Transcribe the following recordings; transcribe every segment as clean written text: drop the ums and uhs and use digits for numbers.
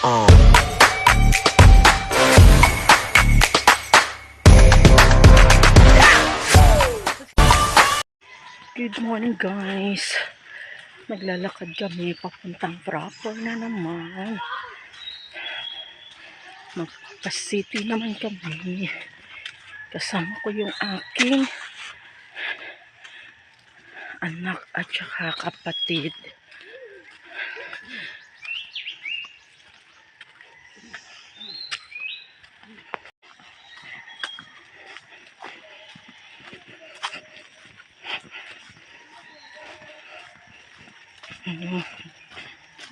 Good morning guys. Naglalakad kami papuntang Proper na naman. Magpa-city naman kami. Kasama ko yung aking anak at saka kapatid.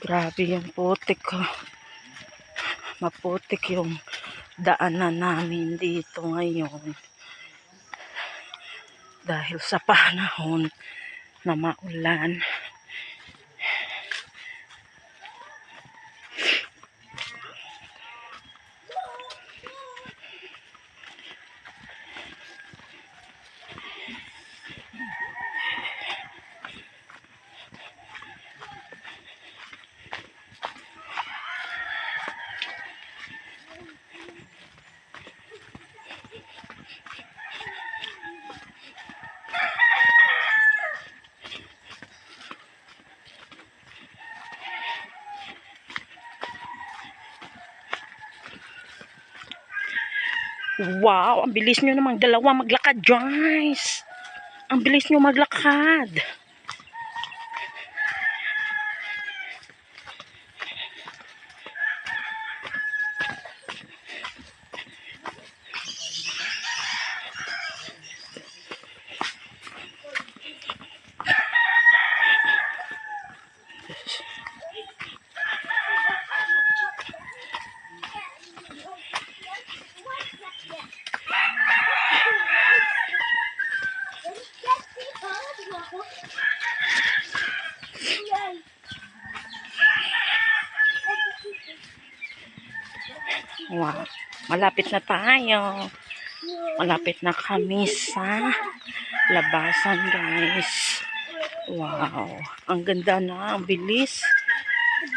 Grabe yung putik ko. Maputik yung daanan namin dito ngayon. Dahil sa panahon na maulan. Wow, ang bilis nyo namang dalawa maglakad, guys. Ang bilis nyo maglakad. Wow, malapit na tayo. Malapit na kami sa labasan, guys. Wow, ang ganda na, ang bilis.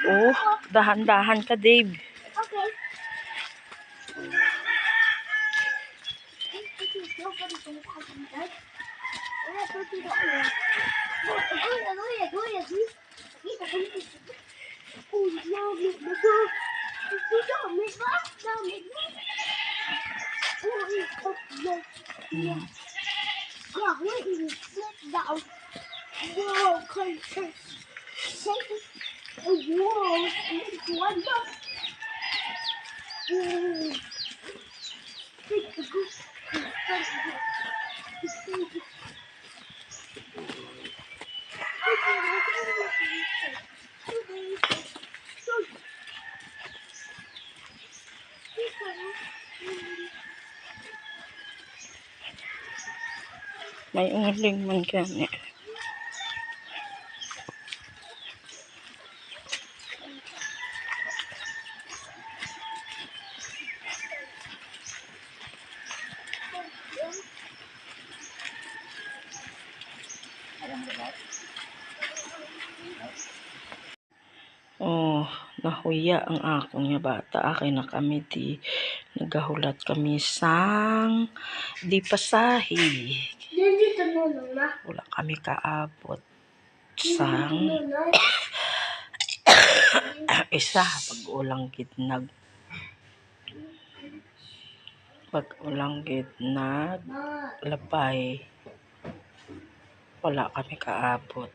Oh, dahan-dahan ka, Dave. Okay. May uling man kami. Oh, nahuya ang akong nga bata. Akin na kami di nagahulat kami sang di pasahi. Wala kami kaabot sang isa pag-ulang gitnag labay. Wala kami kaabot.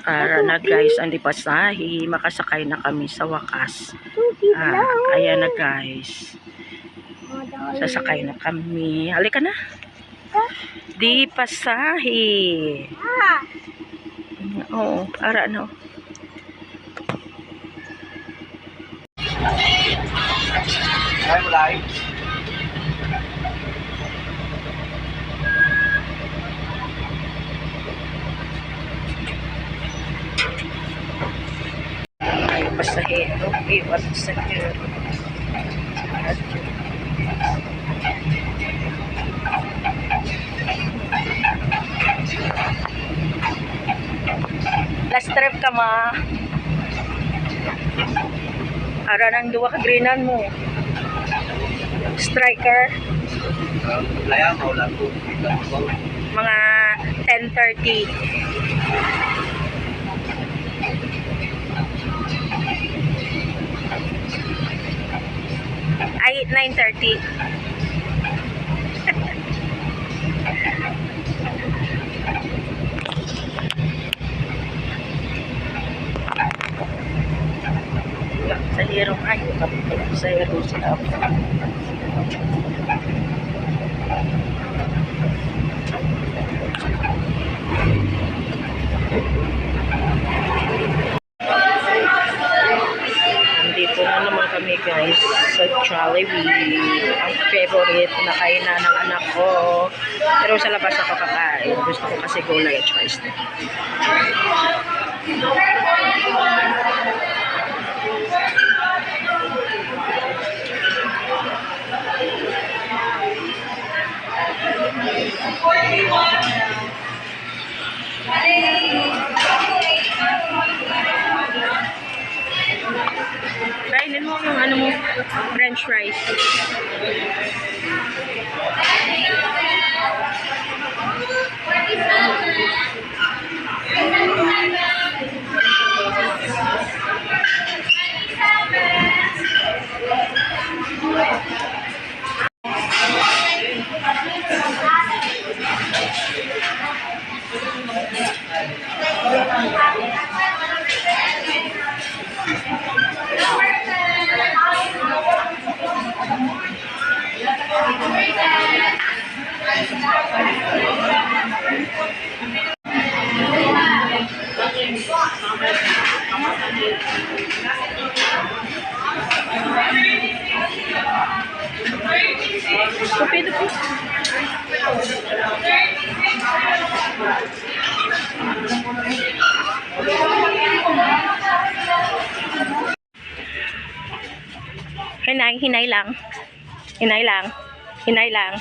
Para na guys, ang pasahi, makasakay na kami sa wakas. Ayan na guys. Sasakay na kami. Halika na. Di pasahi. Oo, para no. Ay, mulai. Ay, pasahero. Iwan pasahero. Last trip ka ma. Ara nang duwa ka greenan mo. Striker, Layang mo lang po. mga 10:30. Ay, 9:30. Sa hero, ay, sa hero sila. Nandito na naman kami guys sa Jollibee. Ang favorite na kainan ng anak ko. Pero sa labas ako kakain. Gusto ko kasi gulay at saka isda. Kainin mo yung ano mo, french fries. Stupido po. Hinay, hinay lang. Hinay lang. Hinay lang.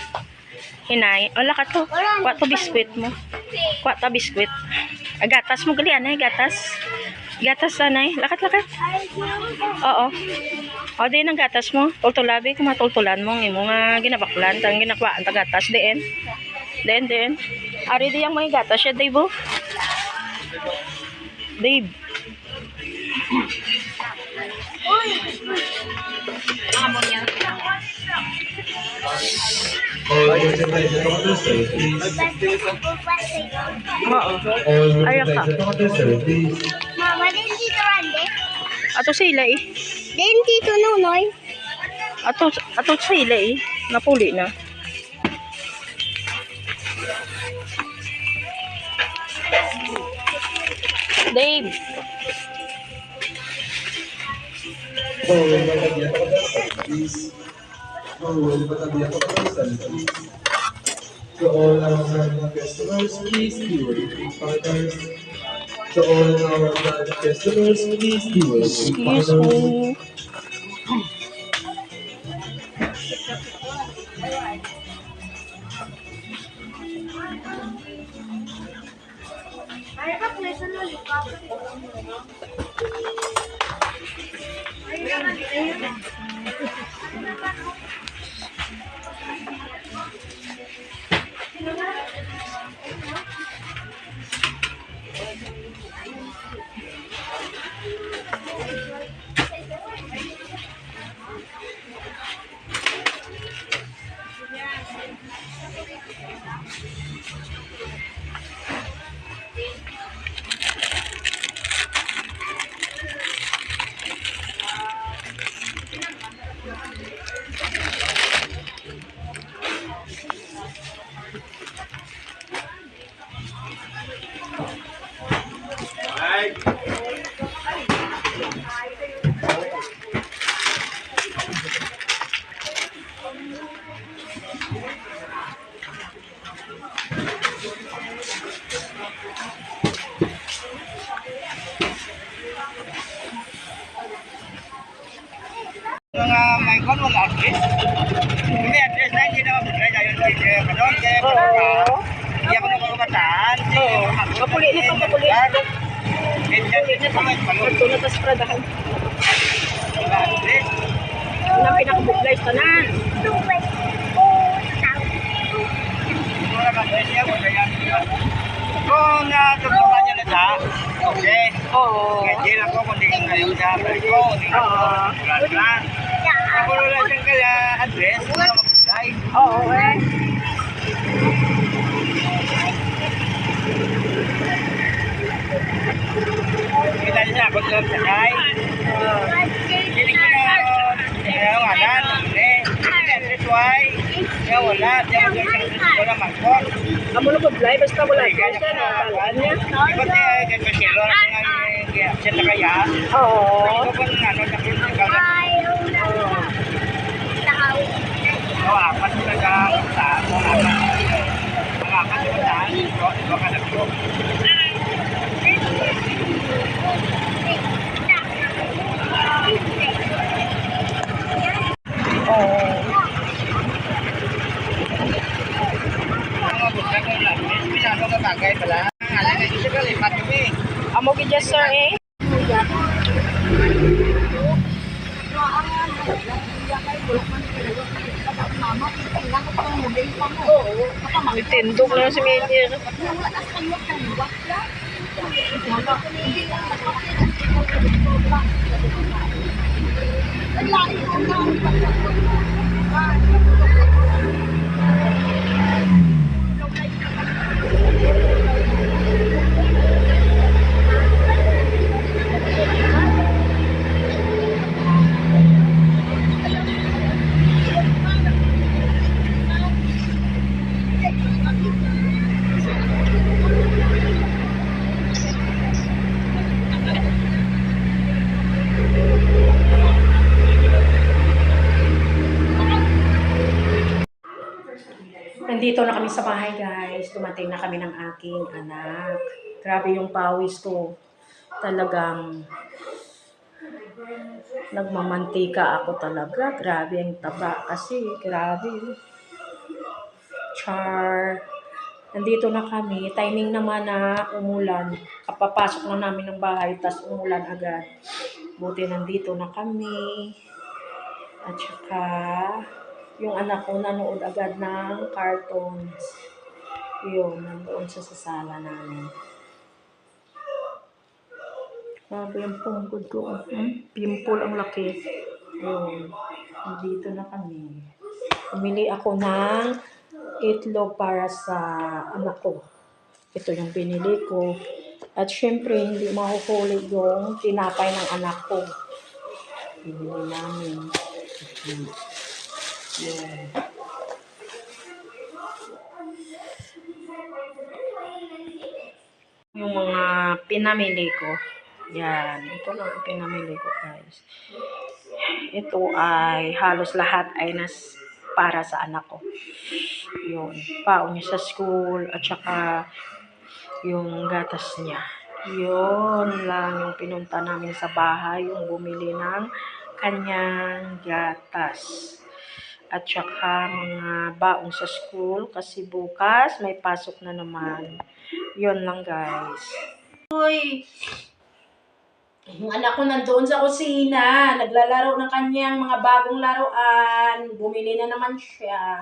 Hinay. O, lakat to. Kuha to biskwit mo. Kuha to biskwit. Gatas mo gali, anay. Gatas. Gatas, anay. Lakat, lakat. Oo. O, din ang gatas mo. Tultulabi. Kung matultulan mo. Ng imo nga ginabaklan. Tang ginakwaan ta gatas. Diin. Diin. Ari di yung mga gatas siya, Dave. Dave. Oo. Ayan ka. Mama, din dito Randy. Ato sila eh. Din dito Nunoy. Ato sila eh. Napuli na. Dave. To all our customers, please be waiting partners. To all our customers, please be waiting Excuse partners. me. Ay, ka pleasure na lupa. Mga may kon wala address. May address na hindi na mabudra dayon kay kanon kay Oo. iya ko na kabataan. Oo. Kapuli ni pang kapuli. Ito na tas pradahan. Wala address. Unang pinaka-booklife tanan. Tubig. Oh, tao. Wala ka address niya, wala yan. Kung natutukan niya na siya, okay. Oo. Ngayon ako kung di kayo sa barko, di ka wala na. Kung wala siyang kaya address, wala mag-apply. Oo, eh. Kita niya ako sa sakay. Hindi ko na wala. Address why? Kaya wala. Wala magkot. Amo na booklife, basta wala siya na talaan niya. Iba't eh, kasi lo na siya na kaya. Oo. Ito kung ano, ikaw na. Ayaw na. Tao. Apat talaga sa mga apat yung saan. Ito ka nagpo. Mga buka ko lang. Pinano ka bagay pala. Alam nga, isa ka lipat kami. Amo gid sir eh. Tindog na si Medir. Nandito na kami sa bahay, guys. Dumating na kami ng aking anak. Grabe yung pawis ko. Talagang nagmamantika ako talaga. Grabe ang taba kasi. Grabe. Char. Nandito na kami. Timing naman na umulan. Kapapasok na namin ng bahay, tas umulan agad. Buti nandito na kami. At saka, yung anak ko nanood agad ng cartoons. Yun, nandoon siya sa sala namin. Grabe yung punggod ko. Pimple ang laki. Yun, nandito na kami. Pumili ako ng itlog para sa anak ko. Ito yung binili ko. At syempre, hindi mahuhuli yung tinapay ng anak ko. Binili namin. Yeah. Yung mga pinamili ko. Yan. Ito lang ang pinamili ko, guys. Ito ay halos lahat ay para sa anak ko. Yun. Paon niya sa school at saka yung gatas niya. Yun lang yung pinunta namin sa bahay. Yung bumili ng kanyang gatas. At saka mga baon sa school kasi bukas may pasok na naman. Yun lang, guys. Uy! Yung anak ko nandoon sa kusina. Naglalaro ng kanyang mga bagong laruan. Bumili na naman siya.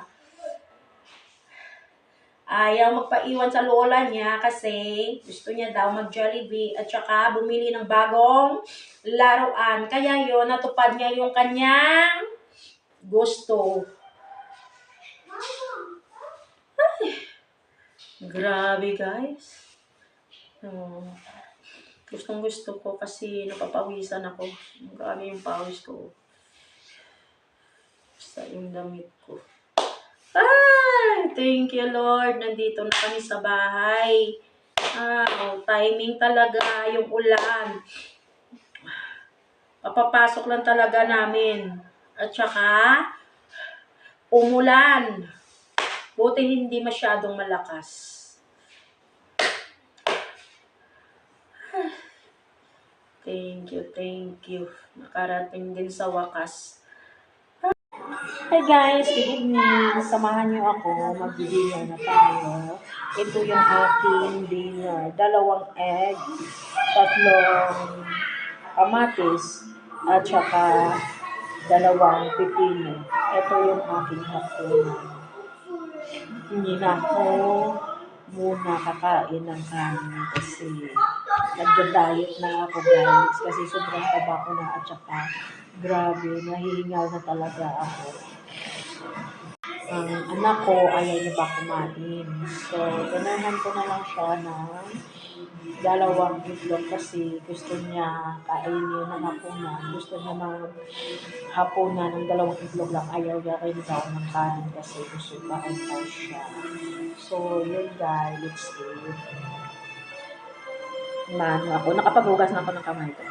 Ayaw magpaiwan sa lola niya kasi gusto niya daw mag-Jollibee at saka bumili ng bagong laruan. Kaya yun, natupad niya yung kanyang gusto. Ay, grabe, guys. Gustong gusto ko kasi napapawisan ako. Grabe yung pawis ko. Sa yung damit ko. Ay, thank you, Lord. Nandito na kami sa bahay. Timing talaga yung ulan. Papapasok lang talaga namin. At saka, umulan. Buti hindi masyadong malakas. Thank you. Nakarating din sa wakas. Hi guys, good evening. Samahan niyo ako. Mag-video na tayo. Ito yung aking dinner. 2 egg, 3 kamatis, at saka 2 pipino. Ito yung aking hapunan. Hindi na ako muna kakain ng kanin kasi nagda-diet na ako guys. Kasi sobrang taba ko na at saka grabe, nahihingal na talaga ako. Ang anak ko ayaw niya pa kumain. So, ganahan ko na lang siya ng 2 itlog kasi gusto niya kainin ng hapunan. Gusto niya hapunan ng 2 itlog lang. Ayaw niya rin daw ng kanin kasi gusto kain daw siya. So, yun guys, let's eat. Mano ako. Nakapaghugas na ako ng kamay ko.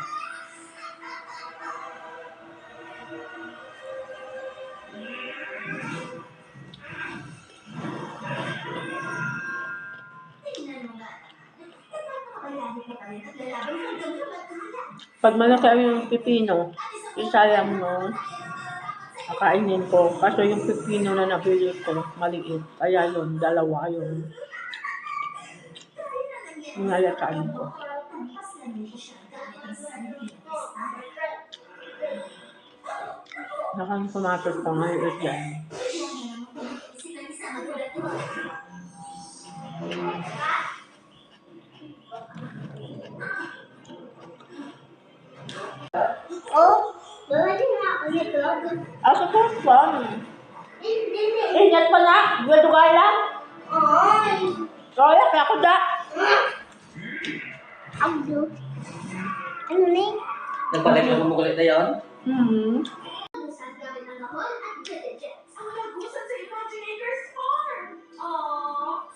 Pag malaki yung pipino, isayang mo, kakainin ko. Kaso yung pipino na nabili ko, maliit. Kaya yun, 2 yung nalakaan ko. Nakang kumatot pa ngayon dyan. Oh, bawali na ako nito. Asa ko pa? Hindi. Ingat pa na, gulay lang. Ay. Kaya ako da. Agdo. Ano ni? Nagpalit mo kumukulit na yun?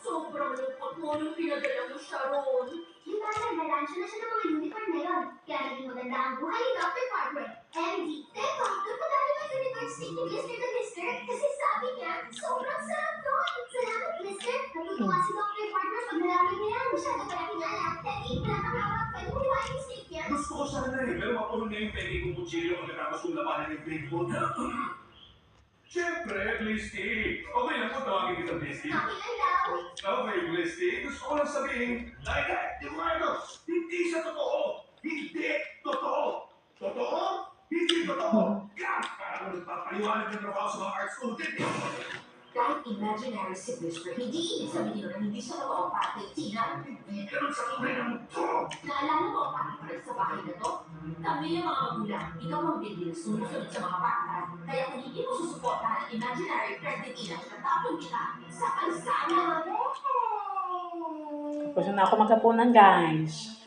Sobrang lungkot mo nung pinadala mo siya ron. Yung bata, nalansya na siya ng mga unicorn na yun. Kaya naging maganda ang buhay ni Dr. Farmer. MD, teka, nagpadali ng unicorn steak ni Mr. the Mister kasi sabi niya, sobrang sarap doon. Salamat, Mister. Natutuwa si Dr. Farmer pag nalaman niya yan. Masyado pala kilala. Teki, wala kang hawak. Pwede mo hiwain yung steak niya. Gusto ko sana eh, pero mapuno na yung peke kong kutsilyo pagkatapos kong labanan yung Bigfoot. Siyempre, Blisty. Okay lang po, tawagin kita Blisty. Kakilan daw. Okay, Blisty. Gusto ko lang sabihin, like, hindi siya totoo. Hindi totoo. Totoo? Hindi totoo. God, parang nagpapaliwanag ng trabaho sa mga art student. Kahit imaginary si Blister, hindi ibig sabihin na hindi siya totoo para kay Tina. Hindi ganun sa tunay ng mundo. Naalala mo ang pakikita sa bahay na to? Kami yung mga magulang, ikaw ang bigil sumusunod sa mga bata. Kaya kung hindi mo susuportahan ang imaginary friend ni Tina, tatapon kita sa kalsada. Gusto na ako magkapunan guys.